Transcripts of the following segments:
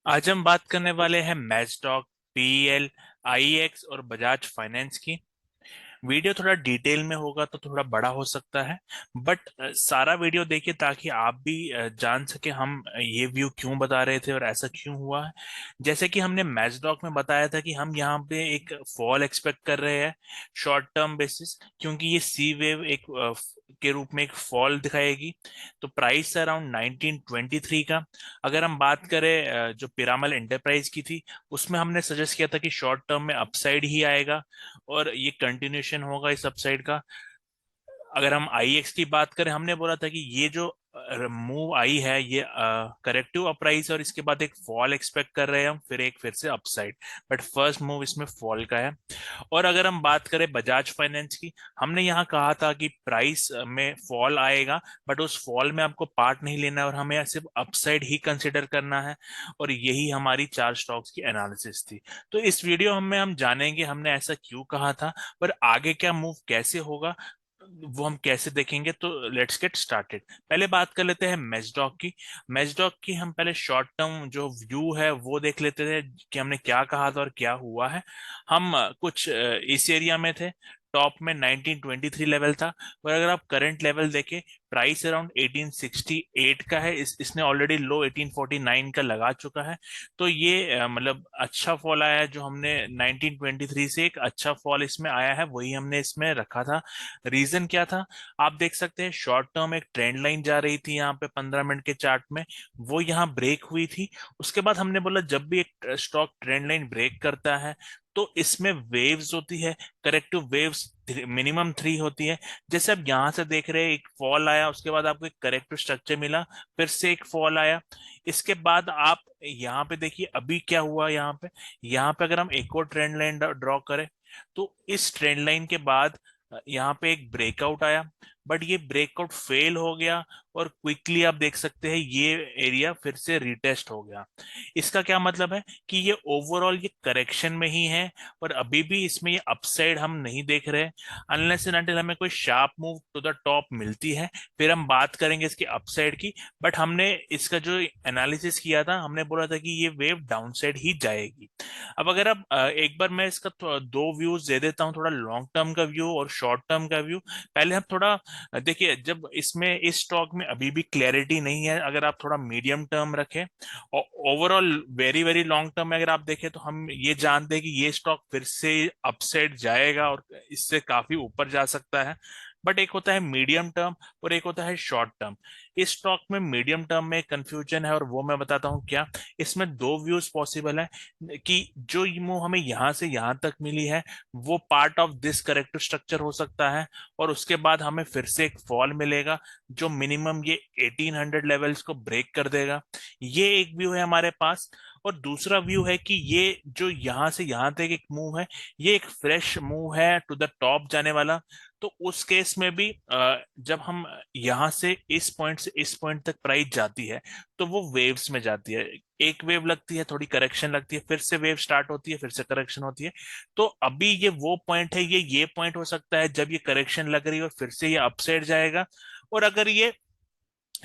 आज हम बात करने वाले हैं मैचडॉक, पीएल, आईएक्स और बजाज फाइनेंस की। वीडियो थोड़ा डिटेल में होगा तो थोड़ा बड़ा हो सकता है, बट सारा वीडियो देखिए ताकि आप भी जान सके हम ये व्यू क्यों बता रहे थे और ऐसा क्यों हुआ है। जैसे कि हमने मैचडॉक में बताया था कि हम यहाँ पे एक फॉल एक्सपेक्ट कर रहे हैं शॉर्ट टर्म बेसिस, क्योंकि ये सी वेव एक के रूप में एक फॉल दिखाएगी। तो प्राइस अराउंड 1923 का। अगर हम बात करें जो पिरामल एंटरप्राइज की थी, उसमें हमने सजेस्ट किया था कि शॉर्ट टर्म में अपसाइड ही आएगा और ये कंटिन्यूशन होगा इस अपसाइड का। अगर हम आईएक्स की बात करें, हमने बोला था कि ये जो मूव आई है ये करेक्टिव अपराइज और इसके बाद एक फॉल एक्सपेक्ट कर रहे हैं हम, फिर से अपसाइड। बट फर्स्ट मूव इसमें फॉल का है। और अगर हम बात करें बजाज फाइनेंस की, हमने यहाँ कहा था कि प्राइस में फॉल आएगा, बट उस फॉल में आपको पार्ट नहीं लेना है और हमें सिर्फ अपसाइड ही कंसिडर करना है। और यही हमारी चार स्टॉक्स की एनालिसिस थी। तो इस वीडियो में हम जानेंगे हमने ऐसा क्यों कहा था, पर आगे क्या मूव कैसे होगा वो हम कैसे देखेंगे। तो लेट्स गेट स्टार्टेड। पहले बात कर लेते हैं मैचडॉक की। मैचडॉक की हम पहले शॉर्ट टर्म जो व्यू है वो देख लेते थे कि हमने क्या कहा था और क्या हुआ है। हम कुछ इस एरिया में थे। टॉप में 1923 लेवल था, और अगर आप करंट लेवल देखें, प्राइस अराउंड 1868 का है। इसने ऑलरेडी लो 1849 का लगा चुका है। तो ये मतलब अच्छा फॉल आया है। जो हमने 1923 से एक अच्छा फॉल इसमें आया है वही हमने इसमें रखा था। रीजन क्या था, आप देख सकते हैं शॉर्ट टर्म एक ट्रेंड लाइन जा रही थी यहाँ पे 15 मिनट के चार्ट में, वो यहाँ ब्रेक हुई थी। उसके बाद हमने बोला जब भी एक स्टॉक ट्रेंड लाइन ब्रेक करता है तो इसमें वेव्स होती है, करेक्टिव वेव्स मिनिमम 3 होती है। जैसे आप यहाँ से देख रहे हैं, एक फॉल आया, उसके बाद आपको एक करेक्टिव स्ट्रक्चर मिला, फिर से एक फॉल आया। इसके बाद आप यहाँ पे देखिए अभी क्या हुआ यहाँ पे अगर हम एक और ट्रेंड लाइन ड्रॉ करें, तो इस ट्रेंड लाइन के बाद यहाँ पे एक ब्रेकआउट आया, बट ये ब्रेकआउट फेल हो गया। और क्विकली आप देख सकते हैं ये एरिया फिर से रिटेस्ट हो गया। इसका क्या मतलब है कि ये ओवरऑल ये करेक्शन में ही है, और अभी भी इसमें ये अपसाइड हम नहीं देख रहे। अनलेस एंड अनटिल हमें कोई sharp move to the top मिलती है, फिर हम बात करेंगे इसकी अपसाइड की। बट हमने इसका जो एनालिसिस किया था, हमने बोला था कि ये वेव डाउनसाइड ही जाएगी। अब अगर आप एक बार मैं इसका दो व्यूज दे देता हूँ, थोड़ा लॉन्ग टर्म का व्यू और शॉर्ट टर्म का व्यू। पहले हम थोड़ा देखिए, जब इसमें इस स्टॉक में अभी भी क्लैरिटी नहीं है, अगर आप थोड़ा मीडियम टर्म रखें और overall very very long term में अगर आप देखें, तो हम ये जानते हैं कि ये स्टॉक फिर से अपसाइड जाएगा और इससे काफी ऊपर जा सकता है। बट एक होता है मीडियम टर्म और एक होता है शॉर्ट टर्म। इस स्टॉक में मीडियम टर्म में कंफ्यूजन है, और वो मैं बताता हूँ क्या। इसमें दो व्यूज पॉसिबल है कि जो ये मूव हमें यहाँ से यहाँ तक मिली है वो part of this corrective structure हो सकता है, और उसके बाद हमें फिर से एक फॉल मिलेगा जो मिनिमम ये 1800 लेवल्स को ब्रेक कर देगा। ये एक व्यू है हमारे पास। और दूसरा व्यू है कि ये जो यहाँ से यहाँ तक एक मूव है, ये एक फ्रेश मूव है टू द टॉप जाने वाला। तो उस केस में भी जब हम यहाँ से इस पॉइंट तक प्राइस जाती है, तो वो वेव्स में जाती है। एक वेव लगती है, थोड़ी करेक्शन लगती है, फिर से वेव स्टार्ट होती है, फिर से करेक्शन होती है। तो अभी ये वो पॉइंट है, ये पॉइंट हो सकता है जब ये करेक्शन लग रही है और फिर से ये अपसाइड जाएगा। और अगर ये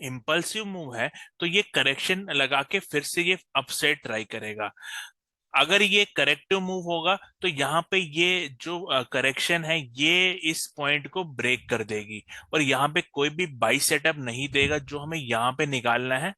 इम्पल्सिव मूव है, तो ये करेक्शन लगा के फिर से ये अपसाइड ट्राई करेगा। अगर ये करेक्टिव मूव होगा तो यहाँ पे ये जो करेक्शन है ये इस पॉइंट को ब्रेक कर देगी, और यहाँ पे कोई भी बाई सेटअप नहीं देगा जो हमें यहाँ पे निकालना है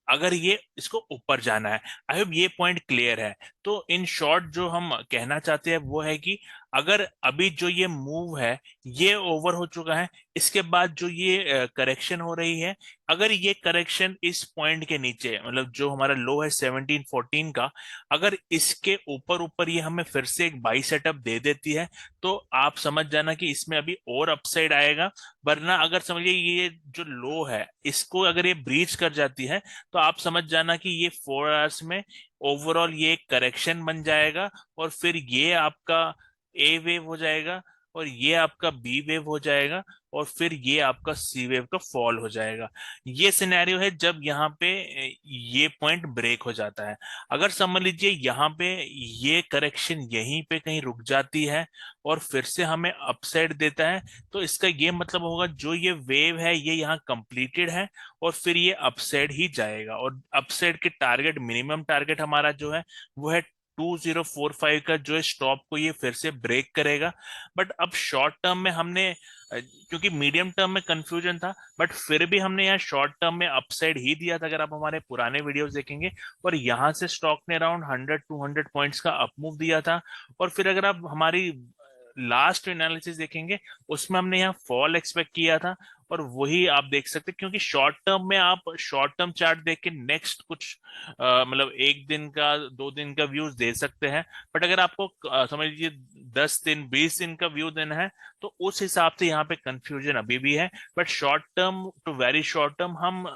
अगर ये इसको ऊपर जाना है। आई होप ये पॉइंट क्लियर है। तो इन शॉर्ट जो हम कहना चाहते हैं वो है कि अगर अभी जो ये मूव है ये ओवर हो चुका है, इसके बाद जो ये करेक्शन हो रही है, अगर ये करेक्शन इस पॉइंट के नीचे, मतलब जो हमारा लो है 1714 का, अगर इसके ऊपर ऊपर ये हमें फिर से एक बाई सेटअप दे देती है, तो आप समझ जाना कि इसमें अभी और अपसाइड आएगा। वरना अगर समझिए ये जो लो है इसको अगर ये ब्रीच कर जाती है, तो आप समझ जाना कि ये 4 आवर्स में ओवरऑल ये एक करेक्शन बन जाएगा, और फिर ये आपका ए वेव हो जाएगा। और ये आपका बी वेव हो जाएगा, और फिर ये आपका सी वेव का फॉल हो जाएगा। ये सिनेरियो है जब यहाँ पे ये पॉइंट ब्रेक हो जाता है। अगर समझ लीजिए यहाँ पे ये करेक्शन यहीं पे कहीं रुक जाती है और फिर से हमें अपसाइड देता है, तो इसका ये मतलब होगा जो ये वेव है ये यहाँ कंप्लीटेड है, और फिर ये अपसाइड ही जाएगा। और अपसाइड के टारगेट, मिनिमम टारगेट हमारा जो है वो है 2045 का, जो है स्टॉप को ये फिर से ब्रेक करेगा। बट अब शॉर्ट टर्म में हमने क्योंकि मीडियम टर्म में कंफ्यूजन था, बट फिर भी हमने यहाँ शॉर्ट टर्म में अपसाइड ही दिया था, अगर आप हमारे पुराने वीडियोस देखेंगे। और यहाँ से स्टॉक ने अराउंड 100-200 पॉइंट्स का अप मूव दिया था। और फिर अगर आप हमारी लास्ट एनालिसिस देखेंगे, उसमें हमने यहाँ फॉल एक्सपेक्ट किया था। और वही आप देख सकते हैं, क्योंकि शॉर्ट टर्म में आप शॉर्ट टर्म चार्ट देख के नेक्स्ट कुछ मतलब एक दिन का, 2 दिन का व्यूज दे सकते हैं। बट अगर आपको समझ लीजिए 10 दिन 20 दिन का व्यू देना है, तो उस हिसाब से यहाँ पे कंफ्यूजन अभी भी है। But short term to very short term हम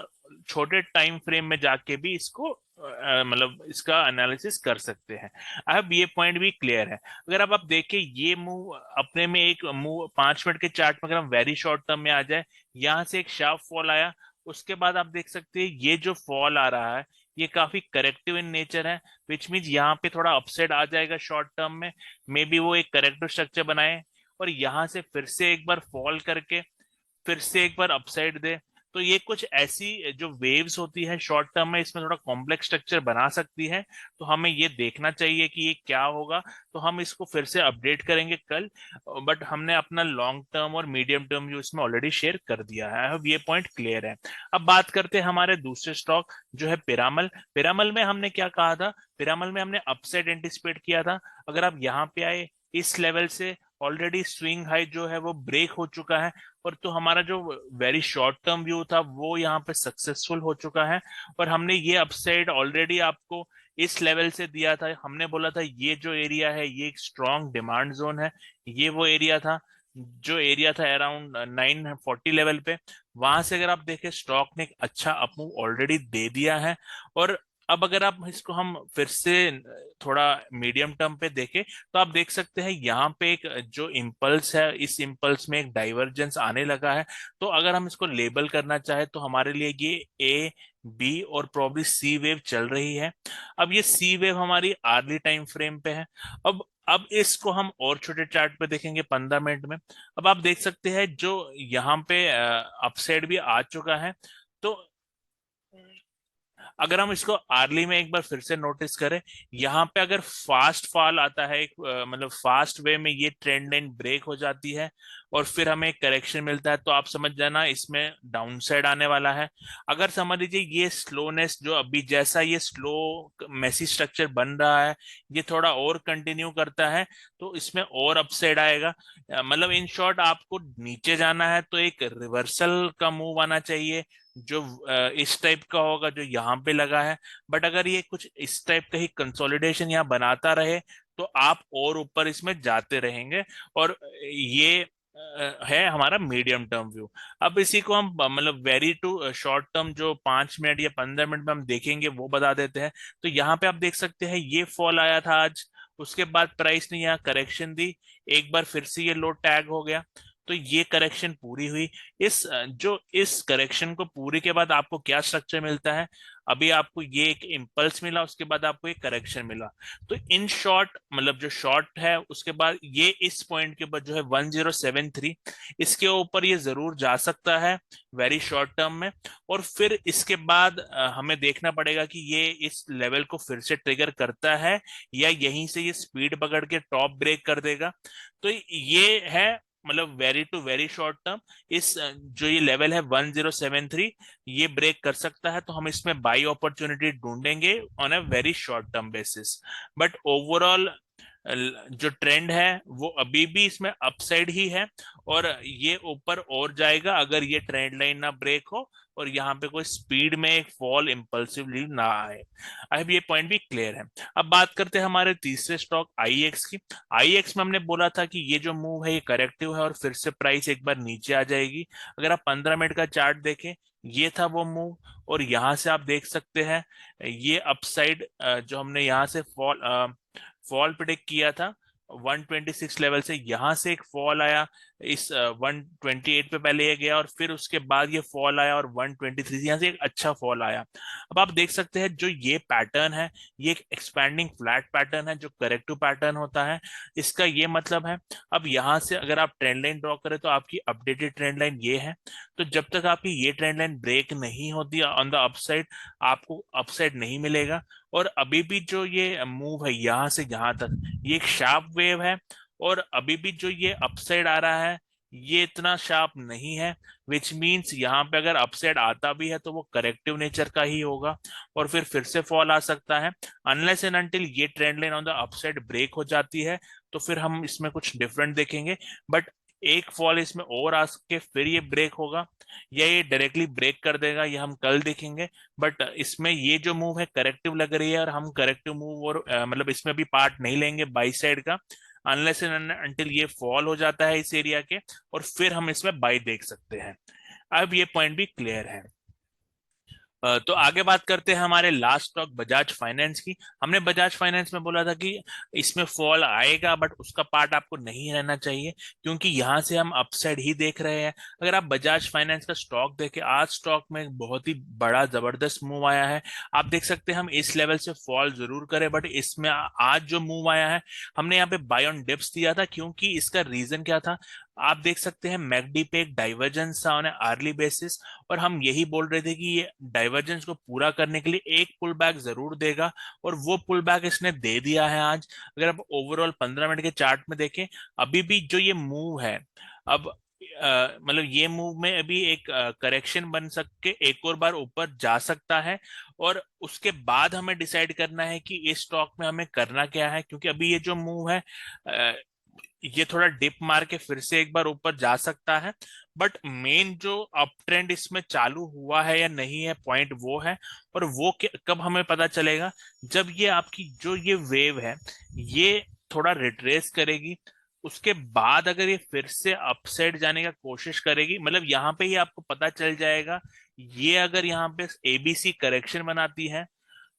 छोटे टाइम फ्रेम में जाके भी इसको मतलब इसका एनालिसिस कर सकते हैं। अब ये पॉइंट भी क्लियर है। अगर अब आप देखें ये मूव अपने में, एक मूव 5 मिनट के चार्ट में अगर हम वेरी शॉर्ट टर्म में आ जाए, यहाँ से एक शार्प फॉल आया, उसके बाद आप देख सकते हैं ये जो फॉल आ रहा है ये काफी करेक्टिव इन नेचर है। विच मीन्स यहाँ पे थोड़ा अपसाइड आ जाएगा शॉर्ट टर्म में, मे बी वो एक करेक्टिव स्ट्रक्चर बनाए और यहाँ से फिर से एक बार फॉल करके फिर से एक बार अपसाइड दे। तो ये कुछ ऐसी जो वेव्स होती है शॉर्ट टर्म में, इसमें थोड़ा कॉम्प्लेक्स स्ट्रक्चर बना सकती है। तो हमें ये देखना चाहिए कि ये क्या होगा। तो हम इसको फिर से अपडेट करेंगे कल। बट हमने अपना लॉन्ग टर्म और मीडियम टर्म व्यू इसमें ऑलरेडी शेयर कर दिया है। अब ये पॉइंट क्लियर है। अब बात करते हैं हमारे दूसरे स्टॉक जो है पिरामल। पिरामल में हमने क्या कहा था? पिरामल में हमने अपसाइड एंटिसिपेट किया था। अगर आप यहाँ पे आए, इस लेवल से ऑलरेडी स्विंग हाई जो है वो ब्रेक हो चुका है, और तो हमारा जो वेरी शॉर्ट टर्म व्यू था वो यहाँ पे सक्सेसफुल हो चुका है। और हमने ये अपसाइड ऑलरेडी आपको इस लेवल से दिया था। हमने बोला था ये जो एरिया है ये एक स्ट्रॉन्ग डिमांड जोन है। ये वो एरिया था, जो एरिया था अराउंड 940 लेवल पे। वहां से अगर आप देखें, स्टॉक ने एक अच्छा अपमूव ऑलरेडी दे दिया है। और अब अगर आप इसको हम फिर से थोड़ा मीडियम टर्म पे देखें, तो आप देख सकते हैं यहाँ पे एक जो इम्पल्स है, इस इम्पल्स में एक डाइवर्जेंस आने लगा है। तो अगर हम इसको लेबल करना चाहे तो हमारे लिए ये ए, बी और प्रॉब्ली सी वेव चल रही है। अब ये सी वेव हमारी आर्ली टाइम फ्रेम पे है। अब इसको हम और छोटे चार्ट पे देखेंगे 15 मिनट में। अब आप देख सकते हैं जो यहाँ पे अपसाइड भी आ चुका है। तो अगर हम इसको आर्ली में एक बार फिर से नोटिस करें, यहाँ पे अगर फास्ट फॉल आता है, एक मतलब फास्ट वे में ये ट्रेंड लाइन ब्रेक हो जाती है और फिर हमें एक करेक्शन मिलता है, तो आप समझ जाना इसमें डाउन साइड आने वाला है। अगर समझ लीजिए ये स्लोनेस जो अभी जैसा ये स्लो मेसी स्ट्रक्चर बन रहा है, ये थोड़ा और कंटिन्यू करता है, तो इसमें और अपसाइड आएगा। मतलब इन शॉर्ट आपको नीचे जाना है तो एक रिवर्सल का मूव आना चाहिए, जो इस टाइप का होगा जो यहाँ पे लगा है। बट अगर ये कुछ इस टाइप का ही कंसोलिडेशन यहाँ बनाता रहे, तो आप और ऊपर इसमें जाते रहेंगे। और ये है हमारा मीडियम टर्म व्यू। अब इसी को हम मतलब वेरी टू शॉर्ट टर्म जो 5 मिनट या 15 मिनट में हम देखेंगे वो बता देते हैं। तो यहाँ पे आप देख सकते हैं ये फॉल आया था आज, उसके बाद प्राइस ने यहाँ करेक्शन दी, एक बार फिर से ये लो टैग हो गया, तो ये करेक्शन पूरी हुई। जो इस करेक्शन को पूरी के बाद आपको क्या स्ट्रक्चर मिलता है? अभी आपको ये एक इम्पल्स मिला, उसके बाद आपको एक करेक्शन मिला। तो इन शॉर्ट मतलब जो शॉर्ट है उसके बाद ये इस पॉइंट के ऊपर जो है 1073, इसके ऊपर ये जरूर जा सकता है वेरी शॉर्ट टर्म में। और फिर इसके बाद हमें देखना पड़ेगा कि ये इस लेवल को फिर से ट्रिगर करता है या यहीं से ये स्पीड पकड़ के टॉप ब्रेक कर देगा। तो ये है मतलब very to very short term. इस जो ये लेवल है 1073, ये ब्रेक कर सकता है, तो हम इसमें बाई अपॉर्चुनिटी ढूंढेंगे on a very short term basis. But overall जो ट्रेंड है वो अभी भी इसमें अपसाइड ही है, और ये ऊपर और जाएगा अगर ये ट्रेंड लाइन ना ब्रेक हो और यहाँ पे कोई स्पीड में एक फॉल इम्पल्सिवली ना आए। अब ये पॉइंट भी क्लियर है। अब बात करते हैं हमारे तीसरे स्टॉक आईएक्स की। आईएक्स में हमने बोला था कि ये जो मूव है ये करेक्टिव है और फिर से प्राइस एक बार नीचे आ जाएगी। अगर आप 15 मिनट का चार्ट देखें, ये था वो मूव, और यहाँ से आप देख सकते हैं ये अपसाइड जो हमने यहाँ से फॉल प्रिडिक्ट किया था, 126 लेवल से यहाँ से एक फॉल आया, इस 128 पे पहले ये गया और फिर उसके बाद ये फॉल आया और 123 यहाँ से एक अच्छा फॉल आया। अब आप देख सकते हैं जो ये पैटर्न है ये एक एक्सपैंडिंग फ्लैट पैटर्न है जो करेक्टिव पैटर्न होता है। इसका ये मतलब है, अब यहाँ से अगर आप ट्रेंड लाइन ड्रॉ करें तो आपकी अपडेटेड ट्रेंड लाइन ये है। तो जब तक आपकी ये ट्रेंड लाइन ब्रेक नहीं होती ऑन द अपसाइड, आपको अपसाइड नहीं मिलेगा। और अभी भी जो ये मूव है यहाँ से यहाँ तक, ये एक शार्प वेव है। और अभी भी जो ये अपसाइड आ रहा है ये इतना शार्प नहीं है, विच मीन्स यहाँ पे अगर अपसाइड आता भी है तो वो करेक्टिव नेचर का ही होगा और फिर से फॉल आ सकता है। अनलेस एंड अनटिल ये trend line on the upside break हो जाती है तो फिर हम इसमें कुछ डिफरेंट देखेंगे। बट एक फॉल इसमें और आ के फिर ये ब्रेक होगा या ये डायरेक्टली ब्रेक कर देगा, ये हम कल देखेंगे। बट इसमें ये जो मूव है करेक्टिव लग रही है और हम करेक्टिव मूव और मतलब इसमें भी पार्ट नहीं लेंगे बाई साइड का, अनलेस एंड अनटिल ये फॉल हो जाता है इस एरिया के, और फिर हम इसमें बाई देख सकते हैं। अब ये पॉइंट भी क्लियर है। तो आगे बात करते हैं हमारे लास्ट स्टॉक बजाज फाइनेंस की। हमने बजाज फाइनेंस में बोला था कि इसमें फॉल आएगा बट उसका पार्ट आपको नहीं रहना चाहिए क्योंकि यहाँ से हम अपसाइड ही देख रहे हैं। अगर आप बजाज फाइनेंस का स्टॉक देखें, आज स्टॉक में एक बहुत ही बड़ा जबरदस्त मूव आया है। आप देख सकते हैं हम इस लेवल से फॉल जरूर करें बट इसमें आज जो मूव आया है, हमने यहाँ पे बाय ऑन डिप्स दिया था क्योंकि इसका रीजन क्या था, आप देख सकते हैं मैकडी पे एक डाइवर्जेंस था ऑन अर्ली बेसिस और हम यही बोल रहे थे कि ये डाइवर्जेंस को पूरा करने के लिए एक पुल बैक जरूर देगा और वो पुल बैक इसने दे दिया है आज। अगर आप ओवरऑल 15 मिनट के चार्ट में देखें, अभी भी जो ये मूव है, अब मतलब ये मूव में अभी एक करेक्शन बन सके एक और बार ऊपर जा सकता है और उसके बाद हमें डिसाइड करना है कि इस स्टॉक में हमें करना क्या है। क्योंकि अभी ये जो मूव है ये थोड़ा डिप मार के फिर से एक बार ऊपर जा सकता है। बट मेन जो अप ट्रेंड इसमें चालू हुआ है या नहीं है पॉइंट वो है। और वो कब हमें पता चलेगा, जब ये आपकी जो ये वेव है ये थोड़ा रिट्रेस करेगी, उसके बाद अगर ये फिर से अपसाइड जाने का कोशिश करेगी, मतलब यहाँ पे ही आपको पता चल जाएगा। ये अगर यहाँ पे एबीसी करेक्शन बनाती है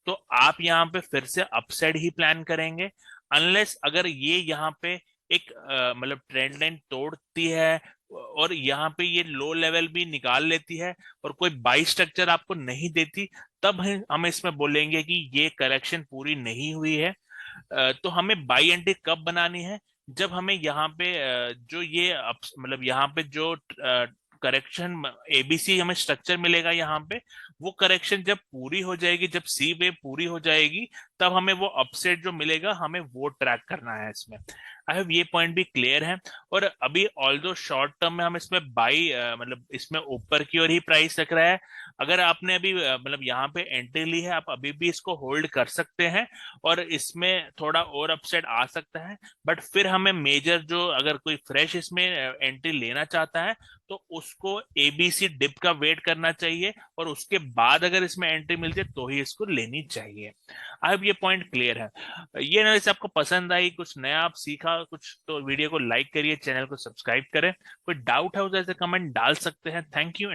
तो आप यहाँ पे फिर से अपसाइड ही प्लान करेंगे। अनलेस अगर ये यहाँ पे एक मतलब ट्रेंड लाइन तोड़ती है और यहाँ पे ये लो लेवल भी निकाल लेती है और कोई बाई स्ट्रक्चर आपको नहीं देती, तब हम इसमें बोलेंगे कि ये करेक्शन पूरी नहीं हुई है। तो हमें बाई एंट्री कब बनानी है, जब हमें यहाँ पे जो ये मतलब यहाँ पे जो करेक्शन एबीसी हमें स्ट्रक्चर मिलेगा यहाँ पे, वो करेक्शन जब पूरी हो जाएगी, जब सी वेव पूरी हो जाएगी, तब हमें वो अपसेट जो मिलेगा हमें वो ट्रैक करना है इसमें। आई होप ये पॉइंट भी क्लियर है। और अभी ऑल्दो शॉर्ट टर्म में हम इसमें बाई मतलब इसमें ऊपर की ओर ही प्राइस रख रहा है। अगर आपने अभी मतलब यहाँ पे एंट्री ली है, आप अभी भी इसको होल्ड कर सकते हैं और इसमें थोड़ा और अपसेट आ सकता है। बट फिर हमें मेजर जो अगर कोई फ्रेश इसमें एंट्री लेना चाहता है तो उसको एबीसी डिप का वेट करना चाहिए और उसके बाद अगर इसमें एंट्री मिलती है तो ही इसको लेनी चाहिए। अब ये पॉइंट क्लियर है। ये एनालिसिस आपको पसंद आई, कुछ नया आप सीखा कुछ, तो वीडियो को लाइक करिए, चैनल को सब्सक्राइब करें। कोई डाउट है उसे कमेंट डाल सकते हैं। Thank you.